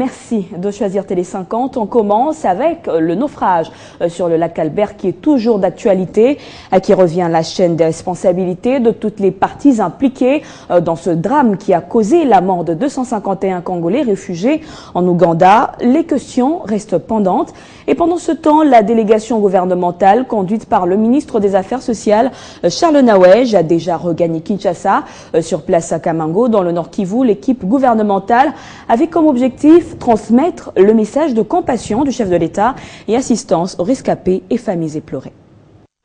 Merci de choisir Télé 50. On commence avec le naufrage sur le lac Albert qui est toujours d'actualité, à qui revient la chaîne des responsabilités de toutes les parties impliquées dans ce drame qui a causé la mort de 251 Congolais réfugiés en Ouganda. Les questions restent pendantes et pendant ce temps, la délégation gouvernementale conduite par le ministre des Affaires sociales, Charles Naouej, a déjà regagné Kinshasa. Sur place à Kamango, dans le Nord Kivu, l'équipe gouvernementale avait comme objectif transmettre le message de compassion du chef de l'État et assistance aux rescapés et familles éplorées.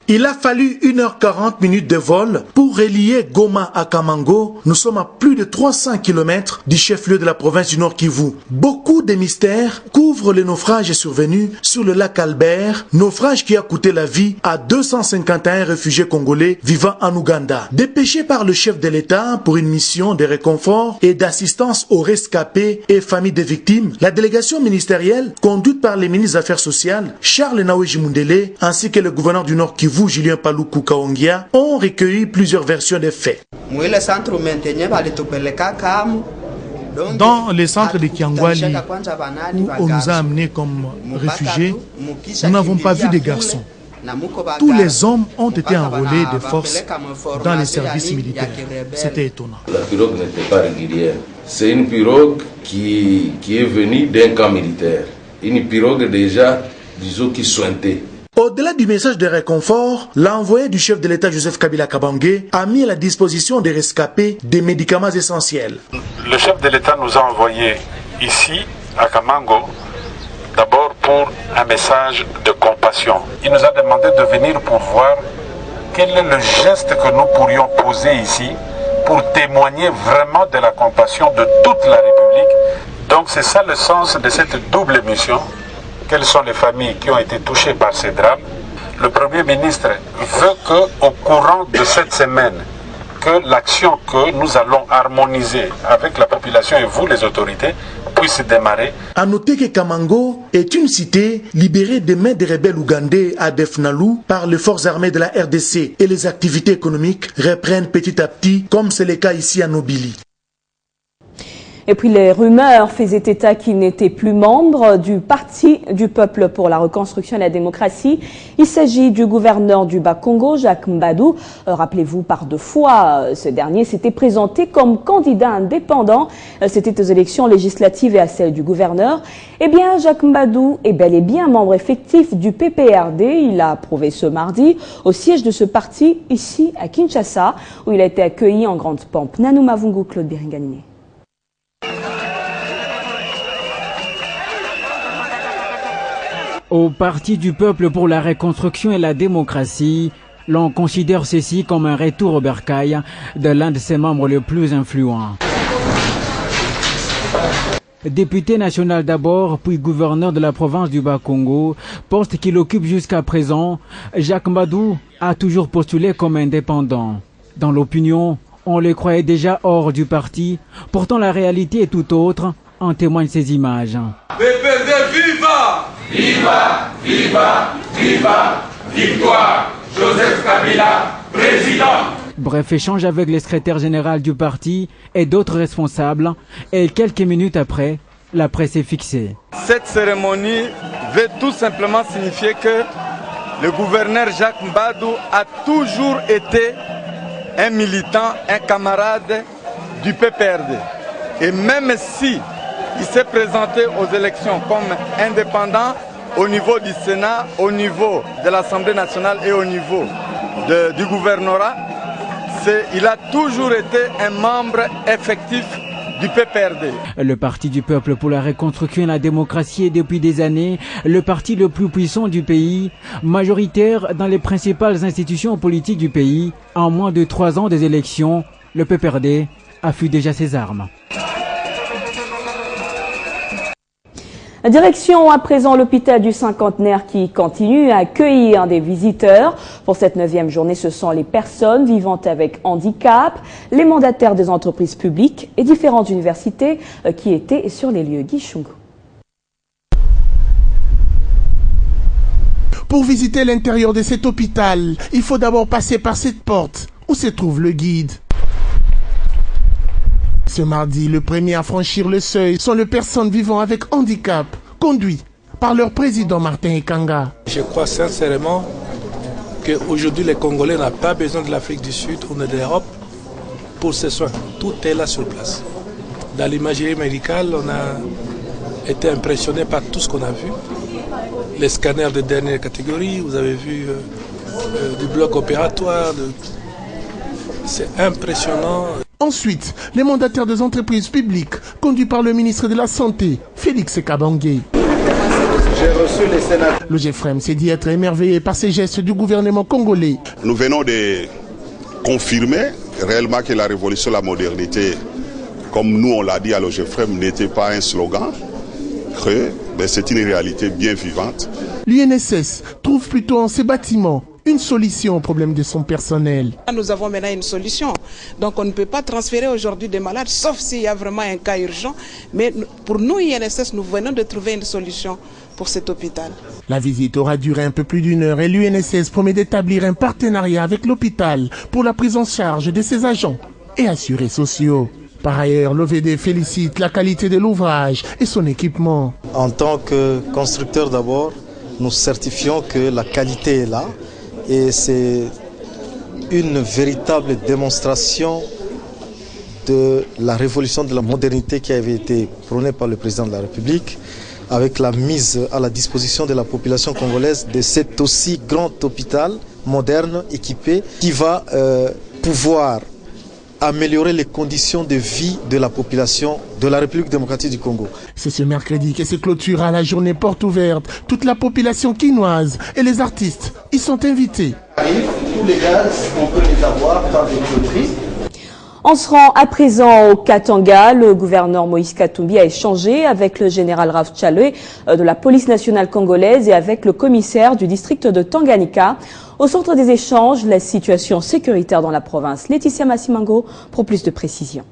Il a fallu 1h40 de vol pour relier Goma à Kamango. Nous sommes à plus de 300 km du chef-lieu de la province du Nord Kivu. Beaucoup de mystères couvrent le naufrage survenu sur le lac Albert, naufrage qui a coûté la vie à 251 réfugiés congolais vivant en Ouganda. Dépêché par le chef de l'État pour une mission de réconfort et d'assistance aux rescapés et familles des victimes, la délégation ministérielle, conduite par le ministre des Affaires sociales, Charles Naouej Mundele, ainsi que le gouverneur du Nord Kivu, Julien Paluku Kaongia, ont recueilli plusieurs versions des faits. Dans les centres de Kiangwali, où on nous a amenés comme réfugiés, nous n'avons pas vu de garçons. Tous les hommes ont été enrôlés de force dans les services militaires. C'était étonnant. La pirogue n'était pas régulière. C'est une pirogue qui est venue d'un camp militaire. Une pirogue déjà, disons, qui sointait. Au-delà du message de réconfort, l'envoyé du chef de l'État Joseph Kabila Kabange a mis à la disposition des rescapés des médicaments essentiels. Le chef de l'État nous a envoyé ici, à Kamango, d'abord pour un message de compassion. Il nous a demandé de venir pour voir quel est le geste que nous pourrions poser ici pour témoigner vraiment de la compassion de toute la République. Donc c'est ça le sens de cette double mission. Quelles sont les familles qui ont été touchées par ces drames? Le Premier ministre veut qu'au courant de cette semaine, que l'action que nous allons harmoniser avec la population et vous, les autorités, puisse démarrer. A noter que Kamango est une cité libérée des mains des rebelles ougandais à Defnalou par les forces armées de la RDC et les activités économiques reprennent petit à petit, comme c'est le cas ici à Nobili. Et puis les rumeurs faisaient état qu'il n'était plus membre du Parti du Peuple pour la Reconstruction et la Démocratie. Il s'agit du gouverneur du Bas-Congo, Jacques Mbadou. Rappelez-vous, par 2 fois, ce dernier s'était présenté comme candidat indépendant. C'était aux élections législatives et à celles du gouverneur. Eh bien, Jacques Mbadou est bel et bien membre effectif du PPRD. Il a prouvé ce mardi au siège de ce parti, ici à Kinshasa, où il a été accueilli en grande pompe. Nanou Mavungu, Claude Biringaniné. Au Parti du Peuple pour la Reconstruction et la Démocratie, l'on considère ceci comme un retour au bercail de l'un de ses membres les plus influents. Député national d'abord, puis gouverneur de la province du Bas-Congo, poste qu'il occupe jusqu'à présent, Jacques Mbadou a toujours postulé comme indépendant. Dans l'opinion, on le croyait déjà hors du parti, pourtant la réalité est tout autre, en témoignent ces images. PPRD, viva! Viva, viva, viva, victoire, Joseph Kabila, président. Bref échange avec le secrétaire général du parti et d'autres responsables, et quelques minutes après, la presse est fixée. Cette cérémonie veut tout simplement signifier que le gouverneur Jacques Mbadou a toujours été un militant, un camarade du PPRD. Et même si il s'est présenté aux élections comme indépendant au niveau du Sénat, au niveau de l'Assemblée nationale et au niveau du gouvernorat, il a toujours été un membre effectif du PPRD. Le Parti du Peuple pour la Reconstruction et la Démocratie est depuis des années le parti le plus puissant du pays, majoritaire dans les principales institutions politiques du pays. En moins de 3 ans des élections, le PPRD affûte déjà ses armes. Direction à présent l'hôpital du Cinquantenaire qui continue à accueillir des visiteurs. Pour cette 9e journée, ce sont les personnes vivant avec handicap, les mandataires des entreprises publiques et différentes universités qui étaient sur les lieux. Guy Chungu. Pour visiter l'intérieur de cet hôpital, il faut d'abord passer par cette porte où se trouve le guide. Ce mardi, le premier à franchir le seuil sont les personnes vivant avec handicap, conduits par leur président Martin Ekanga. Je crois sincèrement qu'aujourd'hui les Congolais n'ont pas besoin de l'Afrique du Sud ou de l'Europe pour ces soins. Tout est là sur place. Dans l'imagerie médicale, on a été impressionné par tout ce qu'on a vu. Les scanners de dernière catégorie, vous avez vu du bloc opératoire. C'est impressionnant. Ensuite, les mandataires des entreprises publiques, conduits par le ministre de la Santé, Félix Kabange. J'ai reçu les sénateurs. Le GFREM s'est dit être émerveillé par ces gestes du gouvernement congolais. Nous venons de confirmer réellement que la révolution de la modernité, comme nous on l'a dit à l'OGFREM, n'était pas un slogan, que c'est une réalité bien vivante. L'UNSS trouve plutôt en ces bâtiments une solution au problème de son personnel. Nous avons maintenant une solution. Donc on ne peut pas transférer aujourd'hui des malades, sauf s'il y a vraiment un cas urgent. Mais pour nous, UNSS, nous venons de trouver une solution pour cet hôpital. La visite aura duré un peu plus d'une heure et l'UNSS promet d'établir un partenariat avec l'hôpital pour la prise en charge de ses agents et assurés sociaux. Par ailleurs, l'OVD félicite la qualité de l'ouvrage et son équipement. En tant que constructeur d'abord, nous certifions que la qualité est là. Et c'est une véritable démonstration de la révolution de la modernité qui avait été prônée par le président de la République, avec la mise à la disposition de la population congolaise de cet aussi grand hôpital moderne, équipé, qui va pouvoir améliorer les conditions de vie de la population de la République démocratique du Congo. C'est ce mercredi que se clôturera la journée porte ouverte. Toute la population quinoise et les artistes y sont invités. Tous les gaz, on peut les avoir par des clôteries. On se rend à présent au Katanga. Le gouverneur Moïse Katumbi a échangé avec le général Ralph Tchalwe de la police nationale congolaise et avec le commissaire du district de Tanganyika. Au centre des échanges, la situation sécuritaire dans la province. Laetitia Massimango pour plus de précisions.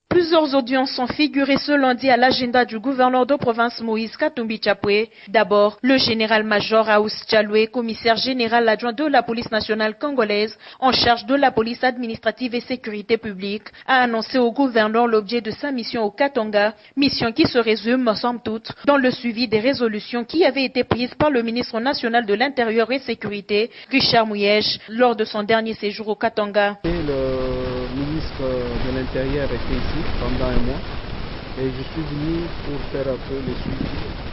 Plusieurs audiences sont figurées ce lundi à l'agenda du gouverneur de province Moïse Katumbi Tchalwe. D'abord, le général-major Raous Tchalwe, commissaire général adjoint de la police nationale congolaise en charge de la police administrative et sécurité publique, a annoncé au gouverneur l'objet de sa mission au Katanga, mission qui se résume, somme toute, dans le suivi des résolutions qui avaient été prises par le ministre national de l'Intérieur et Sécurité, Richard Mouyèche, lors de son dernier séjour au Katanga. Le ministre de l'Intérieur était ici pendant un mois et je suis venu pour faire un peu le suivi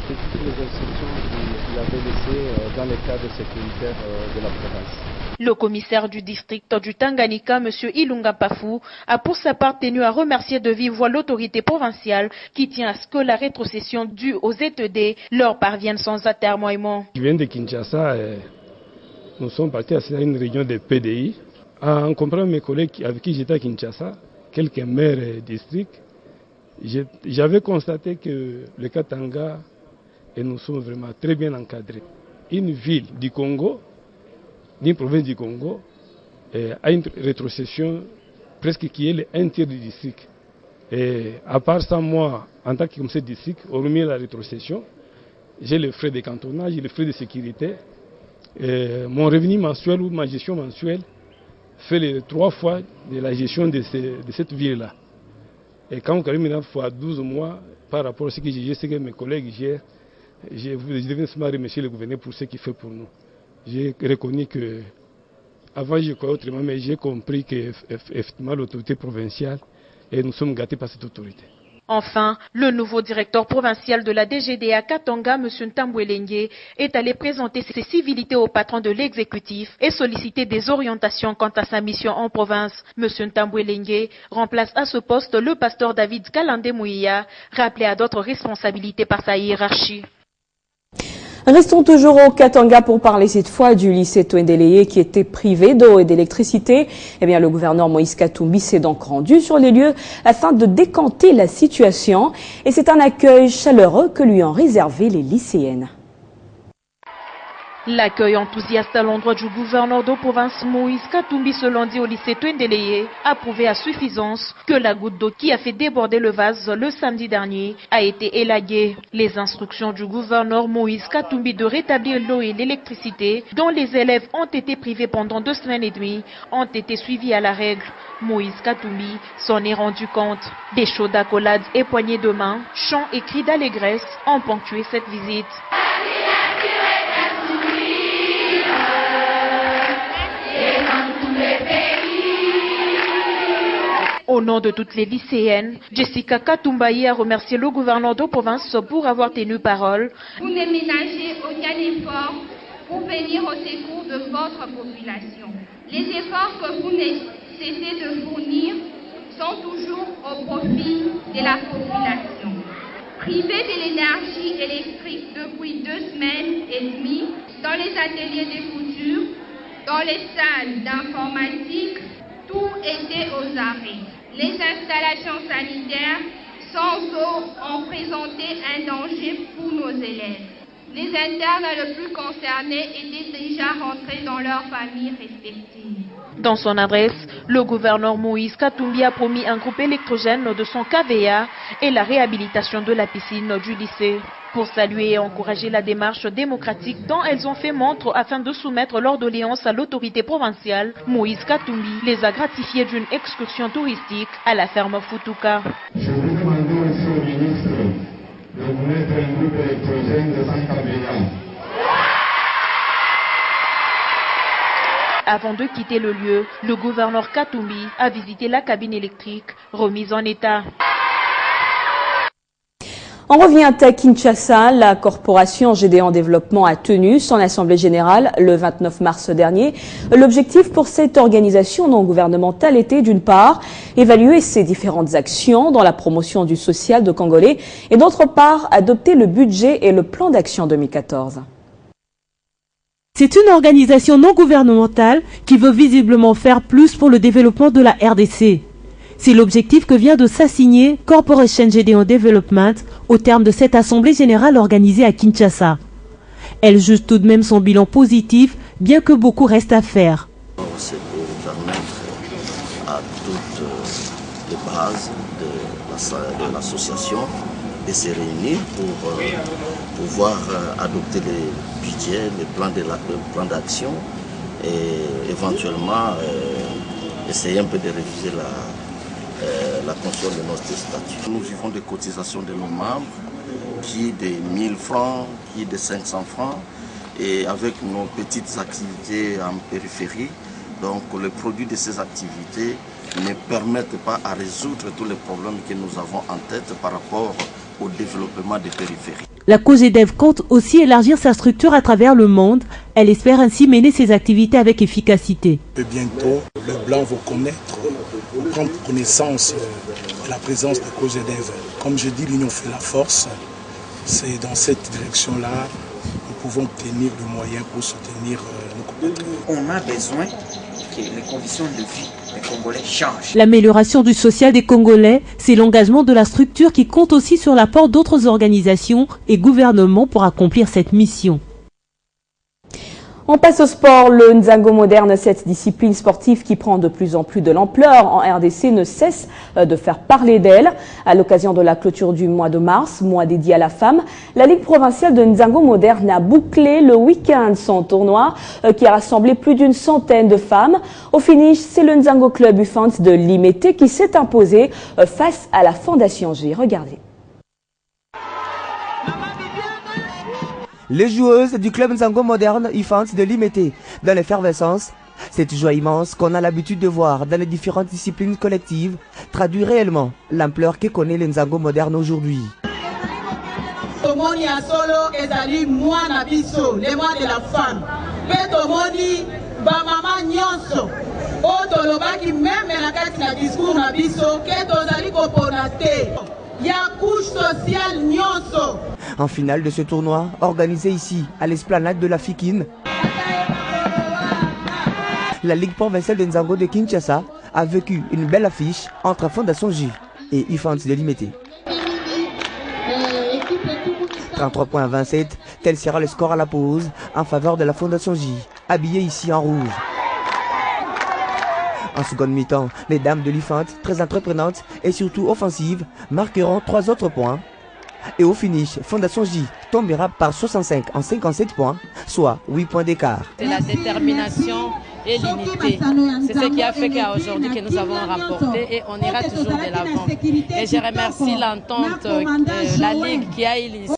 de toutes les instructions qu'il avait laissées dans les cadres sécuritaires de la province. Le commissaire du district du Tanganyika, M. Ilunga Pafou, a pour sa part tenu à remercier de vive voix l'autorité provinciale qui tient à ce que la rétrocession due aux ZED leur parvienne sans atermoiement. Je viens de Kinshasa et nous sommes partis à une réunion de PDI. En comprenant mes collègues avec qui j'étais à Kinshasa, quelques maires et districts, j'avais constaté que le Katanga, et nous sommes vraiment très bien encadrés. Une ville du Congo, d'une province du Congo, a une rétrocession presque qui est un tiers du district. Et à part ça, moi, en tant que commissaire de district, hormis la rétrocession, j'ai les frais de cantonnage, les frais de sécurité. Et mon revenu mensuel ou ma gestion mensuelle fait les 3 fois de la gestion de cette ville-là. Et quand on calcule maintenant fois 12 mois par rapport à ce que j'ai, ce que mes collègues gèrent, je devais seulement remercier le gouverneur pour ce qu'il fait pour nous. J'ai reconnu que, avant je croyais autrement, mais j'ai compris que effectivement l'autorité provinciale, et nous sommes gâtés par cette autorité. Enfin, le nouveau directeur provincial de la DGDA Katanga, M. Ntambwe Lengue, est allé présenter ses civilités au patron de l'exécutif et solliciter des orientations quant à sa mission en province. M. Ntambwe Lengue remplace à ce poste le pasteur David Kalande Mouya, rappelé à d'autres responsabilités par sa hiérarchie. Restons toujours au Katanga pour parler cette fois du lycée Toendeleye qui était privé d'eau et d'électricité. Eh bien, le gouverneur Moïse Katumbi s'est donc rendu sur les lieux afin de décanter la situation. Et c'est un accueil chaleureux que lui ont réservé les lycéennes. L'accueil enthousiaste à l'endroit du gouverneur de province Moïse Katumbi ce lundi au lycée Twendeleye a prouvé à suffisance que la goutte d'eau qui a fait déborder le vase le samedi dernier a été élaguée. Les instructions du gouverneur Moïse Katumbi de rétablir l'eau et l'électricité dont les élèves ont été privés pendant 2 semaines et demie ont été suivies à la règle. Moïse Katumbi s'en est rendu compte. Des chauds d'accolades et poignées de main, chants et cris d'allégresse ont ponctué cette visite. Au nom de toutes les lycéennes, Jessica Katumbayi a remercié le gouverneur de province pour avoir tenu parole. Vous ne ménagez aucun effort pour venir au secours de votre population. Les efforts que vous cessez de fournir sont toujours au profit de la population. Privés de l'énergie électrique depuis 2 semaines et demie, dans les ateliers de couture, dans les salles d'informatique, tout était aux arrêts. Les installations sanitaires sans eau ont présenté un danger pour nos élèves. Les internes les plus concernés étaient déjà rentrés dans leurs familles respectives. Dans son adresse, le gouverneur Moïse Katumbi a promis un groupe électrogène de son KVA et la réhabilitation de la piscine du lycée. Pour saluer et encourager la démarche démocratique dont elles ont fait montre afin de soumettre leur doléance à l'autorité provinciale, Moïse Katumbi les a gratifiés d'une excursion touristique à la ferme Futuka. Je vous demande aussi au ministre de vous mettre un groupe électrogène de 100 KVA. Avant de quitter le lieu, le gouverneur Katumbi a visité la cabine électrique remise en état. On revient à Kinshasa. La corporation Gédéon Développement a tenu son assemblée générale le 29 mars dernier. L'objectif pour cette organisation non gouvernementale était d'une part évaluer ses différentes actions dans la promotion du social de Congolais et d'autre part adopter le budget et le plan d'action 2014. C'est une organisation non gouvernementale qui veut visiblement faire plus pour le développement de la RDC. C'est l'objectif que vient de s'assigner Corporation Gédéon Development au terme de cette assemblée générale organisée à Kinshasa. Elle juge tout de même son bilan positif, bien que beaucoup reste à faire. C'est pour permettre à toutes les bases de l'association de se réunir pour pouvoir adopter les budgets, les plans d'action et éventuellement essayer un peu de réviser la conscience de notre statut. Nous vivons des cotisations de nos membres, qui est de 1000 francs, qui est de 500 francs, et avec nos petites activités en périphérie, donc les produits de ces activités ne permettent pas à résoudre tous les problèmes que nous avons en tête par rapport au développement des périphéries. La COGEDEV compte aussi élargir sa structure à travers le monde. Elle espère ainsi mener ses activités avec efficacité. Et bientôt, le Blanc va prendre connaissance de la présence de COGEDEV. Comme je dis, l'union fait la force. C'est dans cette direction-là nous pouvons obtenir le moyen pour soutenir nos compatriotes. On a besoin que les conditions de vie des Congolais changent. L'amélioration du social des Congolais, c'est l'engagement de la structure qui compte aussi sur l'apport d'autres organisations et gouvernements pour accomplir cette mission. On passe au sport. Le Nzango moderne, cette discipline sportive qui prend de plus en plus de l'ampleur en RDC, ne cesse de faire parler d'elle. À l'occasion de la clôture du mois de mars, mois dédié à la femme, la Ligue provinciale de Nzango moderne a bouclé le week-end son tournoi qui a rassemblé plus d'une centaine de femmes. Au finish, c'est le Nzango Club UFANS de Limete qui s'est imposé face à la Fondation G. Regardez. Les joueuses du club Nzango moderne UFANS de Limete, dans l'effervescence, cette joie immense qu'on a l'habitude de voir dans les différentes disciplines collectives, traduit réellement l'ampleur que connaît le Nzango moderne aujourd'hui. Tomoni Asolo ezali mwana biso, les mois de la femme. Pe tomoni ba mama nyonso. O tolobaki même na kati na discours na biso ke tozali kopona te. Ya couche sociale nyonso. En finale de ce tournoi, organisé ici à l'esplanade de la Fikine, la Ligue provinciale de Nzango de Kinshasa a vécu une belle affiche entre Fondation J et UFANS de Limete. 33 points à 27, tel sera le score à la pause en faveur de la Fondation J, habillée ici en rouge. En seconde mi-temps, les dames de l'IFANT, très entreprenantes et surtout offensives, marqueront 3 autres points. Et au finish, Fondation J tombera par 65 en 57 points, soit 8 points d'écart. C'est la détermination et l'unité. C'est ce qui a fait qu'aujourd'hui que nous avons remporté et on ira toujours de l'avant. Et je remercie l'entente, la Ligue qui a eu